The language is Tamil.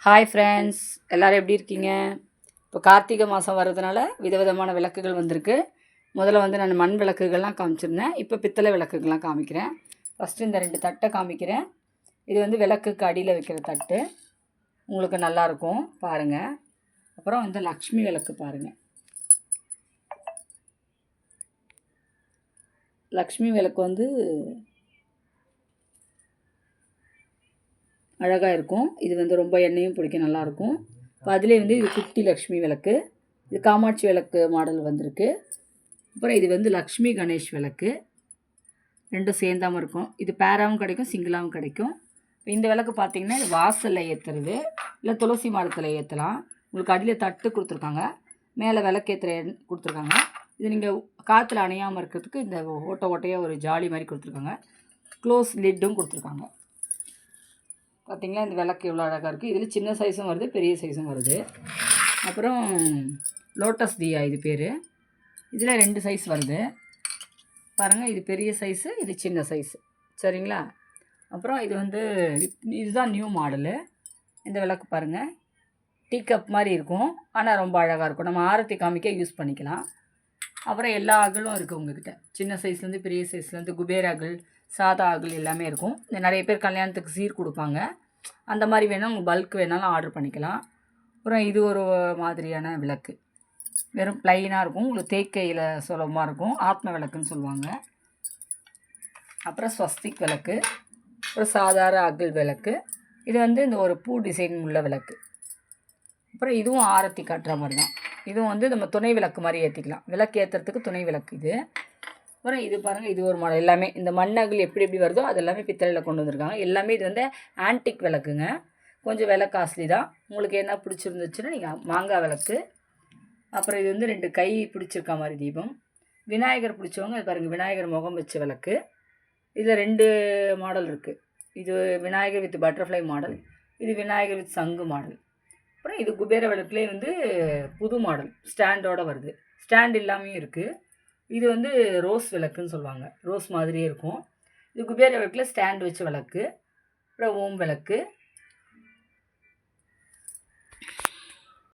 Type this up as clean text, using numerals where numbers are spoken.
ஹாய் ஃப்ரெண்ட்ஸ், எல்லோரும் எப்படி இருக்கீங்க? இப்போ கார்த்திகை மாதம் வர்றதுனால விதவிதமான விளக்குகள் வந்திருக்கு. முதல்ல வந்து நான் மண் விளக்குகள்லாம் காமிச்சிருந்தேன். இப்போ பித்தளை விளக்குகள்லாம் காமிக்கிறேன். ஃபஸ்ட்டு இந்த 2 தட்டை காமிக்கிறேன். இது வந்து விளக்குக்கு அடியில் வைக்கிற தட்டு. உங்களுக்கு நல்லாயிருக்கும் பாருங்கள். அப்புறம் வந்து லக்ஷ்மி விளக்கு பாருங்கள். லக்ஷ்மி விளக்கு வந்து அழகாக இருக்கும். இது வந்து ரொம்ப எண்ணெயும் பிடிக்க நல்லாயிருக்கும். இப்போ அதிலே வந்து இது குட்டி லக்ஷ்மி விளக்கு. இது காமாட்சி விளக்கு மாடல் வந்திருக்கு. அப்புறம் இது வந்து லக்ஷ்மி கணேஷ் விளக்கு. ரெண்டும் சேர்ந்தாமல் இருக்கும். இது பேராகவும் கிடைக்கும், சிங்கிளாகவும் கிடைக்கும். இந்த விளக்கு பார்த்திங்கன்னா இது வாசலில் ஏற்றுறது, இல்லை துளசி மாடத்தில் ஏற்றலாம். உங்களுக்கு அடியில் தட்டு கொடுத்துருக்காங்க, மேலே விளக்கேற்றுற கொடுத்துருக்காங்க. இது நீங்கள் காற்றுல அணையாமல் இருக்கிறதுக்கு இந்த ஓட்டையாக ஒரு ஜாலி மாதிரி கொடுத்துருக்காங்க. க்ளோஸ் லிட்டும் கொடுத்துருக்காங்க. பார்த்திங்களா இந்த விளக்கு எவ்வளோ அழகாக இருக்குது. இதில் சின்ன சைஸும் வருது, பெரிய சைஸும் வருது. அப்புறம் லோட்டஸ் தியா இது பேர். இதில் 2 சைஸ் வருது பாருங்கள். இது பெரிய சைஸு, இது சின்ன சைஸு, சரிங்களா? அப்புறம் இது வந்து இதுதான் நியூ மாடலு. இந்த விளக்கு பாருங்கள், டீ கப் மாதிரி இருக்கும், ஆனால் ரொம்ப அழகாக இருக்கும். நம்ம ஆரத்தி காமிக்க யூஸ் பண்ணிக்கலாம். அப்புறம் எல்லா அகலும் இருக்குது உங்கள்கிட்ட, சின்ன சைஸ்லேருந்து பெரிய சைஸ்லேருந்து குபேர அகல், சாதா அகல் எல்லாமே இருக்கும். இந்த நிறைய பேர் கல்யாணத்துக்கு சீர் கொடுப்பாங்க, அந்த மாதிரி வேணால் உங்கள் பல்க் வேணாலும் ஆர்டர் பண்ணிக்கலாம். அப்புறம் இது ஒரு மாதிரியான விளக்கு, வெறும் ப்ளைனாக இருக்கும், உங்களுக்கு தேக்கையில் சுலபமாக இருக்கும். ஆத்ம விளக்குன்னு சொல்லுவாங்க. அப்புறம் ஸ்வஸ்திக் விளக்கு, அப்புறம் சாதாரண அகல் விளக்கு. இது வந்து இந்த ஒரு பூ டிசைன் உள்ள விளக்கு. அப்புறம் இதுவும் ஆரத்தி காட்டுற மாதிரி தான். இதுவும் வந்து நம்ம துணை விளக்கு மாதிரி ஏற்றிக்கலாம், விளக்கு ஏற்றுறதுக்கு துணை விளக்கு இது. அப்புறம் இது பாருங்கள், இது ஒரு மாடல். எல்லாமே இந்த மண்ணகல் எப்படி எப்படி வருதோ அது எல்லாமே பித்தளையில் கொண்டு வந்திருக்காங்க. எல்லாமே இது வந்து ஆன்டிக் விளக்குங்க, கொஞ்சம் விலை காஸ்ட்லி தான். உங்களுக்கு என்ன பிடிச்சிருந்துச்சுன்னா நீங்கள் மாங்காய் விளக்கு. அப்புறம் இது வந்து 2 கை பிடிச்சிருக்க மாதிரி தீபம். விநாயகர் பிடிச்சவங்க அது பாருங்கள், விநாயகர் முகம் வச்ச விளக்கு. இதில் 2 மாடல் இருக்குது. இது விநாயகர் வித் பட்டர்ஃப்ளை மாடல், இது விநாயகர் வித் சங்கு மாடல். அப்புறம் இது குபேர விளக்குலேயே வந்து புது மாடல், ஸ்டாண்டோடு வருது, ஸ்டாண்ட் இல்லாமையும் இருக்குது. இது வந்து ரோஸ் விளக்குன்னு சொல்லுவாங்க, ரோஸ் மாதிரியே இருக்கும். இது குபேர விளக்கில் ஸ்டாண்ட் வச்ச விளக்கு. அப்புறம் ஓம் விளக்கு,